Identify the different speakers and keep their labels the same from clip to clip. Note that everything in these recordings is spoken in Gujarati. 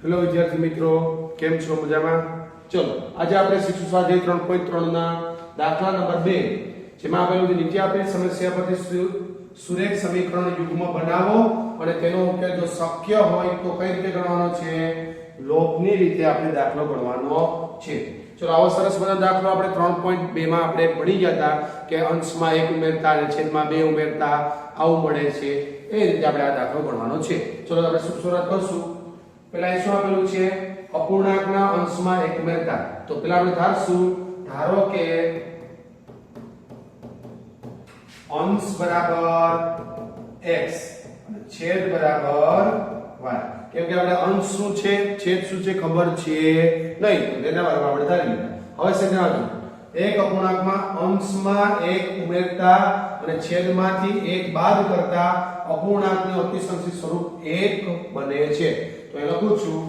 Speaker 1: હેલો વિદ્યાર્થી મિત્રો, કેમ છો? મજામાં? ચલો આજે આપણે શીખશું સ્વાધ્યાય 3.3 ના દાખલા નંબર 2, જેમાં આપેલું છે નીચે આપેલ સમસ્યા પરથી સુરેખ સમીકરણ યુગ્મ બનાવો અને તેનો ઉકેલ જો શક્ય હોય તો કઈ રીતે ગણવાનો છે? લોપની રીતે આપણે દાખલો ગણવાનો છે. ચલો આવો સરસ મજાનો દાખલો આપણે 3.2 માં આપણે ભણી ગયા હતા કે અંશમાં 1 ઉમેરતા અને છેદમાં 2 ઉમેરતા આવું મળે છે. એ રીતે આપણે આ દાખલો ગણવાનો છે. ચલો આપણે શરૂઆત કરશું. પહેલા એ શું આપેલું છે? અપૂર્ણાંકના અંશમાં 1 ઉમેરતા. તો પહેલા આપણે ધારશું, ધારો કે અંશ બરાબર x અને છેદ બરાબર y. કેમ કે આપણે અંશ શું છે, છેદ શું છે ખબર છે નહીં, તો તેના બરાબર આપણે ધારી લીધા. હવે સમજાવજો, એક અપૂર્ણાંકમાં અંશમાં 1 ઉમેરતા અને છેદમાંથી 1 બાદ કરતા અપૂર્ણાંકનું અતિસંક્ષિપ્ત સ્વરૂપ 1 બને છે. તો એ લખું છું,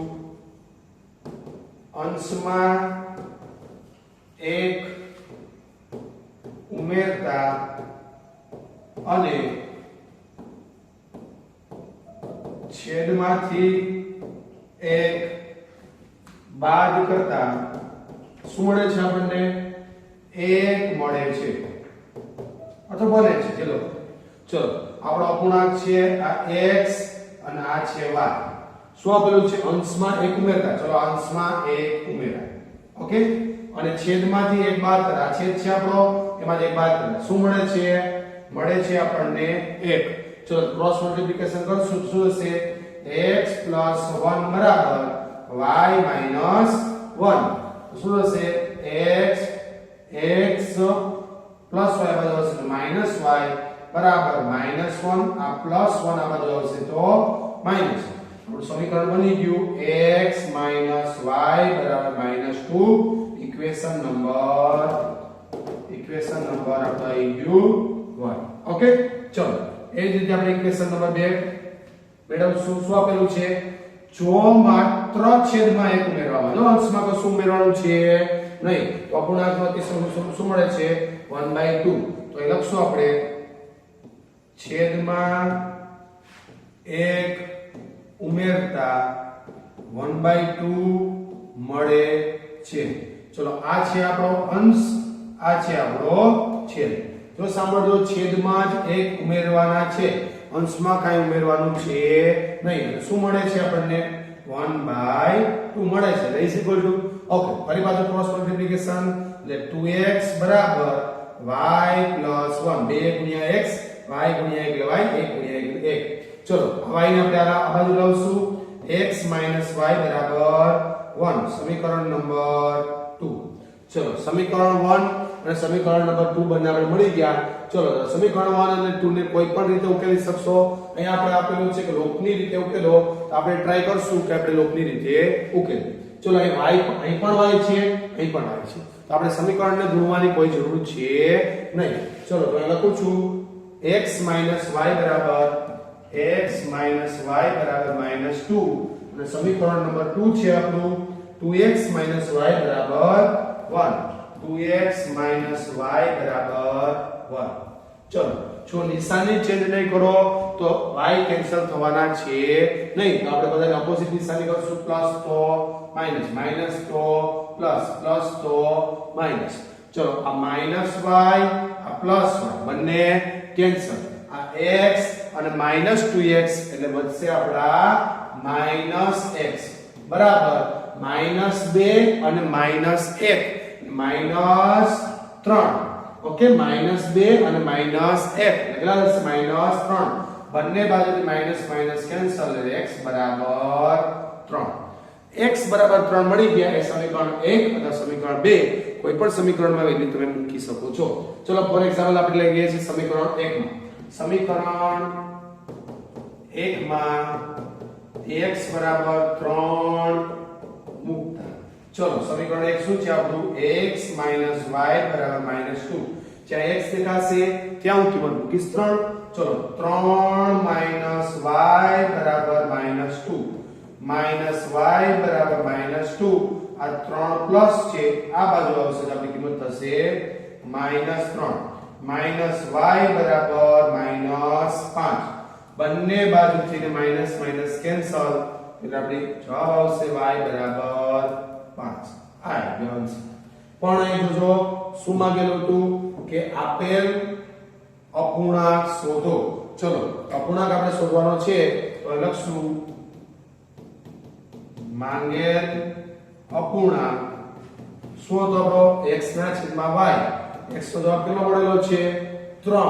Speaker 1: અંશમાં 1 ઉમેરતા અને છેદમાંથી 1 બાદ કરતા શું મળે છે? આપણને 1 મળે છે અથવા બને છે. ચલો આપણો અપૂર્ણાંક છે આ x અને આ છે y. શું આપેલું છે? અંશમાં 1 ઉમેરતા. ચલો અંશમાં 1 ઉમેરાય, ઓકે, અને છેદમાંથી 1 બાદ કરતા. આ છેદ છે આપણો, એમાંથી 1 બાદ કરતા શું મળે છે? મળે છે આપણને 1. ચલો ક્રોસ મલ્ટીપ્લિકેશન કરશું, શું હશે? x + 1 બરાબર y - 1. શું હશે? x + y બાજુ હશે તો -y બરાબર -1. આ +1 આ બાજુ આવશે તો માઈનસ. આપણું સમીકરણ બની ગયું x - y બરાબર -2. ઇક્વેશન નંબર આપણે આવી ગયું 1. ઓકે, ચલો એ જ રીતે આપણે ઇક્વેશન નંબર 2 મેળવશું. શું આપેલું છે? જો માત્ર છેદમાં 1 ઉમેરવામાં, જો અંશમાં કશું ઉમેરવાનું છે નહીં, તો અપૂર્ણાંકનો અતિસંક્ષિપ્ત સ્વરૂપ શું મળે છે? 1/2. તો એ લખશું આપણે, છેદમાં 1 ઉમેરતા 1/2 મળે છે. ચલો આ છે આપણો અંશ, આ છે આપણો છેદ. જો સાંભળજો, છેદમાં જ 1 ઉમેરવાના છે, અંશમાં કાંઈ ઉમેરવાનું છે નહીં. શું મળે છે આપણને? 1/2 મળે છે. ઇઝ ઇક્વલ ટુ, ઓકે, ફરી પાછું ક્રોસ મલ્ટીપ્લિકેશન, એટલે 2x બરાબર y + 1. 2 × x, y × 1 એટલે y, 1 × 1 એટલે 1. ચલો y ને આપણે આ બાજુ લાવશું, x - y બરાબર 1. સમીકરણ નંબર 2. ચલો સમીકરણ 1 અને સમીકરણ નંબર 2 બંને આપણે મળી ગયા. ચલો સમીકરણ 1 અને 2 ને કોઈ પણ રીતે ઉકેલી શકશો. અહીંયા આપણે આપેલું છે કે લોપની રીતે ઉકેલો, તો આપણે ટ્રાય કરશું કે આપણે લોપની રીતે ઉકેલીએ. ચલો અહીં પણ y છે, અહીં પણ y છે, તો આપણે સમીકરણને ગુણવાની કોઈ જરૂર છે નહીં. ચલો તો અહીં લખું છું, x - y બરાબર -2. અને સમીકરણ નંબર 2 છે આપણું 2x - y બરાબર 1. 2x - y બરાબર 1. ચલો જો નિશાની ચેન્જ નહીં કરો તો y કેન્સલ થવાના છે નહીં, તો આપણે બધાને ઓપોઝિટ નિશાની કરશું, પ્લસ તો માઈનસ, માઈનસ તો પ્લસ, પ્લસ તો માઈનસ. ચલો આ -y આ +y બંને કેન્સલ. આ x અને -2x એટલે વધશે આપડા -x બરાબર -2 અને -1 -3. ઓકે, -2 અને -1 એટલે કેટલા થશે? -3. બંને બાજુથી માઈનસ માઈનસ કેન્સલ, એટલે x બરાબર 3. x બરાબર 3 મળી ગયા. એ સમીકરણ 1 અથવા સમીકરણ 2 કોઈ પણ સમીકરણમાં વેલ્યુ તમે મૂકી શકો છો. ચલો ફોર એક્ઝામ્પલ આપણે લઈ ગયા છીએ સમીકરણ 1 માં. સમીકરણ 1 માં x બરાબર 3 મૂકતા. ચલો સમીકરણ 1 શું છે આપણું? x - y બરાબર -2. જ્યાં x દેખાશે ત્યાં હું કિંમત મૂકીશ 3. ચલો 3 - y બરાબર -2. -y બરાબર -2. આ 3 પ્લસ છે, આ બાજુ આવશે તો આપણી કિંમત થશે -3. -y બરાબર -5. બંને બાજુથી માઈનસ માઈનસ કેન્સલ, એટલે આપણે જવાબ આવશે y બરાબર 5 આ ગયો પણ અહીં જોજો શું માંગેલું હતું કે આપેલ અપૂર્ણાંક શોધો ચલો અપૂર્ણાંક આપણે શોધવાનો છે તો લખશું માંગેલ અપૂર્ણાંક શોધો x ના છેદમાં y x નો જવાબ કેટલો મળેલો છે 3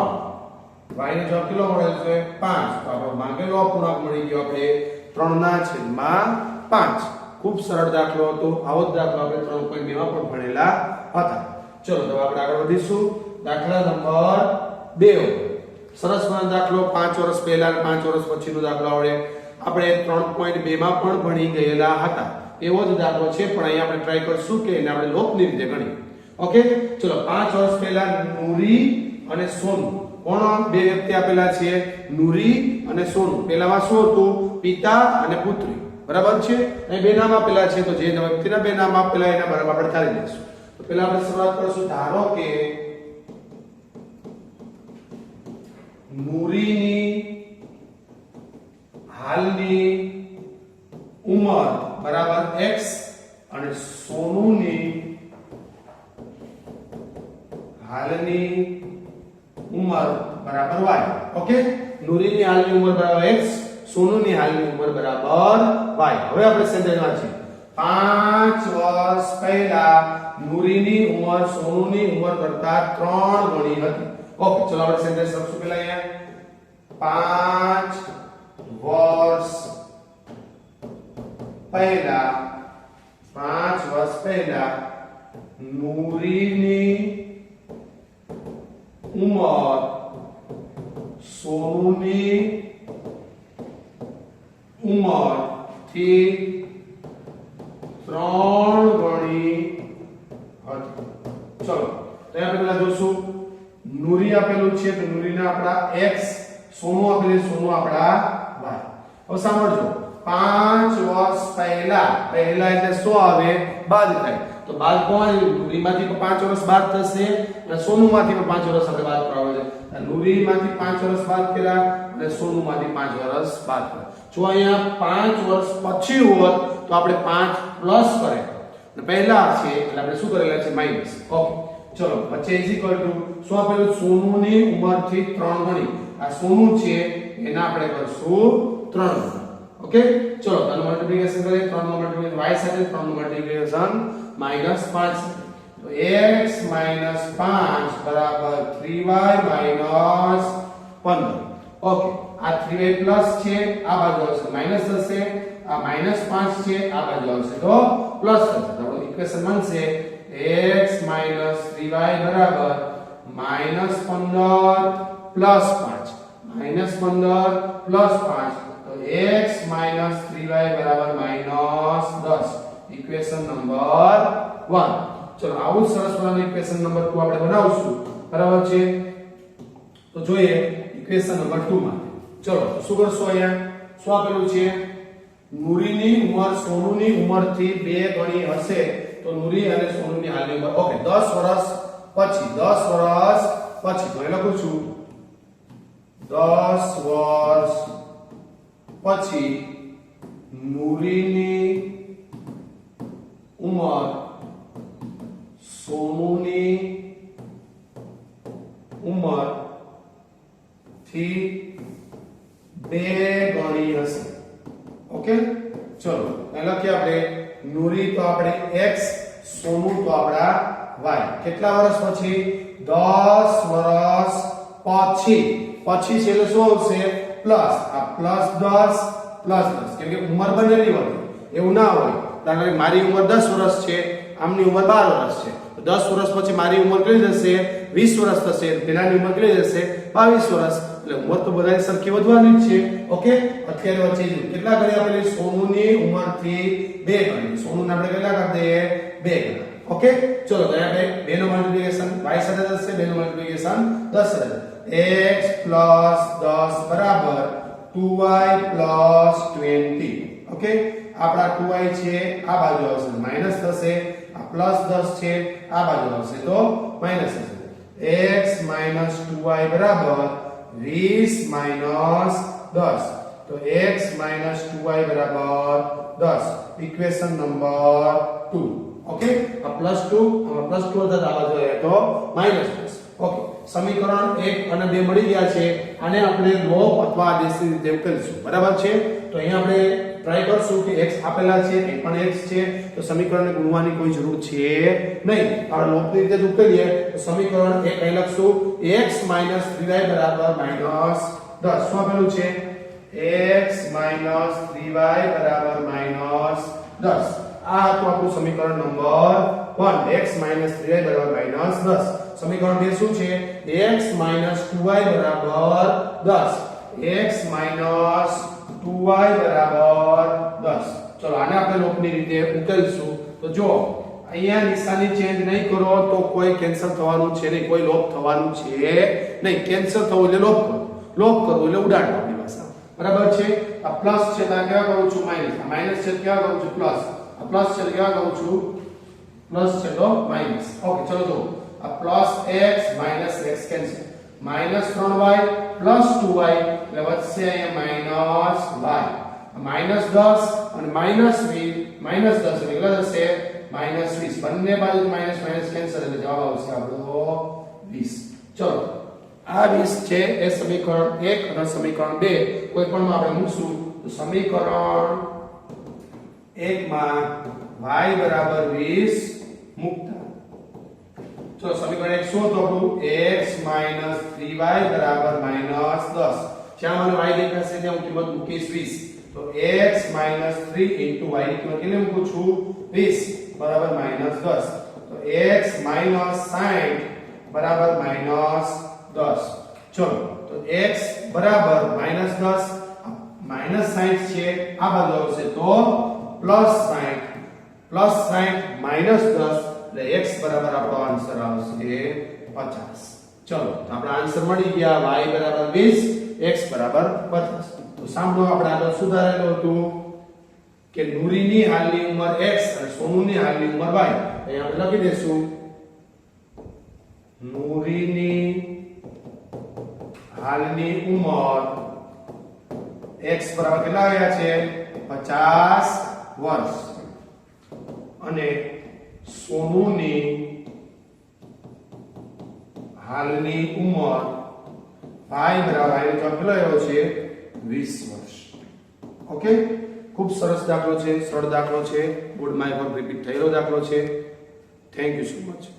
Speaker 1: y નો જવાબ કેટલો મળેલો છે 5 તો આપણો માંગેલો અપૂર્ણાંક મળી ગયો આપણે 3 ના છેદમાં 5 ખૂબ સરળ દાખલો હતો આવો જ દાખલો આપણે 3.2 માં પણ ભણેલા હતા ચલો તો આપણે આગળ વધીશું દાખલા નંબર 2 સરસ મજાનો દાખલો 5 વર્ષ પહેલા અને 5 વર્ષ પછીનો દાખલો આવડે આપણે 3.2 માં પણ ભણી ગયેલા હતા એવો જ દાખલો છે પણ અહીંયા આપણે ટ્રાય કરશું કે એને આપણે લોપની રીતે ગણીએ ઓકે ચલો 5 વર્ષ પહેલા નૂરી અને સોનુ કોણ બે વ્યક્તિ આપેલા છે નૂરી અને સોનુ પહેલામાં શું હતું પિતા અને પુત્રી બરાબર છે અહીં બે નામ આપેલા છે તો જે વ્યક્તિના બે નામ આપેલા એના બરાબર આપણે ધારી લઈશું તો પહેલા આપણે શરૂઆત કરીશું ધારો કે નૂરીની હાલની ઉંમર બરાબર x અને સોનુની હાલની ઉંમર બરાબર y ઓકે નૂરીની હાલની ઉંમર બરાબર x સોનુની હાલની ઉંમર બરાબર y હવે આપણે સેન્ટેન્સ વાંચીએ 5 વર્ષ પહેલા નૂરીની ઉંમર સોનુની ઉંમર કરતા 3 ગણી હતી ઓકે ચલો આપણે સેન્ટેન્સ લખશું પહેલા અહીંયા 5 વર્ષ પહેલા 5 વર્ષ પહેલા નૂરીની ઉંમર સોનુની ઉંમર થી 3 ગણી હતી ચલો તો આપણે પહેલા જોશું નૂરી આપેલું છે તો નૂરીના આપણા x સોનુ આપેલું સોનુ આપણા y હવે સાંભળજો 5 વર્ષ પહેલા એટલે શું આવે બાદ થાય તો બાદ કોણ નૂરીમાંથી 5 વર્ષ બાદ થશે અને સોનુમાંથી પણ 5 વર્ષ આપણે બાદ કરાવે છે નૂરીમાંથી 5 વર્ષ બાદ કર્યા અને સોનુમાંથી 5 વર્ષ બાદ કર્યા જો અહીંયા 5 વર્ષ પછી હોત તો આપણે 5 પ્લસ કરે અને પહેલા છે એટલે આપણે શું કરેલા છે માઈનસ ઓકે ચલો વચ્ચે ઇઝ ઇક્વલ ટુ શું આપેલું સોનુની ઉંમરથી 3 ગણી આ સોનુ છે એના આપણે કરશું 3 ગણી ઓકે ચલો તો મલ્ટીપ્લિકેશન કરીએ 3 નો મલ્ટીપ્લિકેશન y સાથે 3 નો મલ્ટીપ્લિકેશન -5 તો x - 5 બરાબર 3y - 15 ઓકે આ 3y પ્લસ છે આ બાજુ આવશે માઈનસ થશે આ -5 છે આ બાજુ આવશે તો પ્લસ થશે તો ઇક્વેશન બનશે x - 3y બરાબર -15 પ્લસ 5 -15 પ્લસ 5 તો x - 3y બરાબર -10 ઇક્વેશન નંબર 1 ચલો આવું સરસ મજાનું ઇક્વેશન નંબર 2 આપણે બનાવશું બરાબર છે તો જોઈએ ઇક્વેશન નંબર 2 માં ચલો તો શું કરશો અહીંયા શું આપેલું છે નૂરીની ઉંમર સોનુની ઉંમરથી 2 ગણી હશે તો નૂરી અને સોનુની હાલની ઉંમર ઓકે 10 વર્ષ પછી તો એ લખું છું 10 વર્ષ પછી નૂરીની ઉંમર સોનુની ઉંમર થી 2 ગણી હશે ઓકે ચલો પહેલા કે આપણે નૂરી તો આપણે x સોનુ તો આપણા y કેટલા વર્ષ પછી 10 વર્ષ પછી છે એટલે શું આવશે પ્લસ આ +10 કેમ કે ઉંમર બનેલી હોય એવું ના હોય કારણ કે મારી ઉંમર 10 વર્ષ છે આમની ઉંમર 12 વર્ષ છે તો 10 વર્ષ પછી મારી ઉંમર કેટલી જશે 20 વર્ષ થશે પેલાની ઉંમર કેટલી જશે 22 વર્ષ એટલે ઉંમર તો બધાની સરખી વધવાની જ છે ઓકે અત્યારે વચ્ચે કેટલા ગણી આપેલી સોનુની ઉંમરથી 2 ગણી સોનુને આપણે કેટલા કરી દઈએ 2 ગણા ઓકે ચલો તો આપણે 2 નો મલ્ટીપ્લિકેશન y સાથે થશે 2 નો મલ્ટીપ્લિકેશન 10 સાથે x + 10 બરાબર 2y + 20 ઓકે આપડા 2y છે આ બાજુ આવશે માઈનસ થશે આ +10 છે આ બાજુ આવશે તો માઈનસ થશે x - 2y બરાબર 20 - 10 તો x - 2y બરાબર 10 ઇક્વેશન નંબર 2 ઓકે આ +2 આમાં +2 હતા આવા જોઈએ તો -10 ઓકે સમીકરણ 1 અને 2 મળી ગયા છે આને આપણે લોપ અથવા આદેશની રીતે કરીશું બરાબર છે તો અહીંયા આપણે ટ્રાય કરશું કે x આપેલા છે એ પણ x છે તો સમીકરણને ગુણવાની કોઈ જરૂર છે નહીં આપણે લોપની રીતે જ ઉકેલીએ તો સમીકરણ 1 અહીં લખશું x - 3y બરાબર -10 શું આપેલું છે x - 3y બરાબર -10 આ હતું આપણું સમીકરણ નંબર 1 x - 3y બરાબર -10 સમીકરણ 2 શું છે x - 2y બરાબર 10 x - 2y બરાબર 10 ચલો આને આપણે લોપની રીતે ઉકેલશું તો જો અહીંયા નિશાની ચેન્જ નહીં કરો તો કોઈ કેન્સલ થવાનું છે નહીં કોઈ લોપ થવાનું છે નહીં કેન્સલ થવું એટલે લોપ કરવું એટલે ઉડાડવું આપણી ભાષામાં બરાબર છે આ પ્લસ છે તો કેવા કરું છું માઈનસ આ માઈનસ છે કેવા કરું છું પ્લસ આ પ્લસ છે કેવા કરું છું પ્લસ છે તો માઈનસ ઓકે ચલો જો આ plus x minus x cancel minus 3y plus 2y એટલે વધશે અહીંયા માઈનસ y માઈનસ 10 અને માઈનસ 20 માઈનસ 10 એટલે કેટલા થશે માઈનસ 20 બંને બાજુ માઈનસ માઈનસ કેન્સલ એટલે જવાબ આવશે આપણો 20 ચલો આ 20 છે એ સમીકરણ 1 અને સમીકરણ 2 કોઈ પણ માં આપણે મૂકશું તો સમીકરણ 1 માં y બરાબર 20 મૂકતા ચલો સમીકરણ 1 શું હતું આપણું x - 3y બરાબર -10 જ્યાં મને y દેખાશે ત્યાં હું કિંમત મૂકીશ 20 તો x - 3 * y ની કિંમત કેટલી મૂકું છું 20 બરાબર -10 તો x - 60 બરાબર -10 ચલો તો x બરાબર -10 -60 છે આ બાજુ આવશે તો +60 +60 -10 એટલે x બરાબર આપણો આન્સર આવશે 50 ચલો તો આપણો આન્સર મળી ગયા y બરાબર 20 x બરાબર 50 તો સાંભળો આપણે આગળ સુધારેલું હતું કે નૂરીની હાલની ઉંમર x અને સોનુની હાલની ઉંમર y અહીં આપણે લખી દેશું નૂરીની હાલની ઉંમર x બરાબર કેટલા આવ્યા છે 50 વર્ષ અને સોનુની હાલની ઉંમર y બરાબર આનો જવાબ કેટલો આવ્યો છે 20 વર્ષ ઓકે ખૂબ સરસ દાખલો છે સરળ દાખલો છે બોર્ડમાં એકવાર રિપીટ થયેલો દાખલો છે થેન્ક યુ સો મચ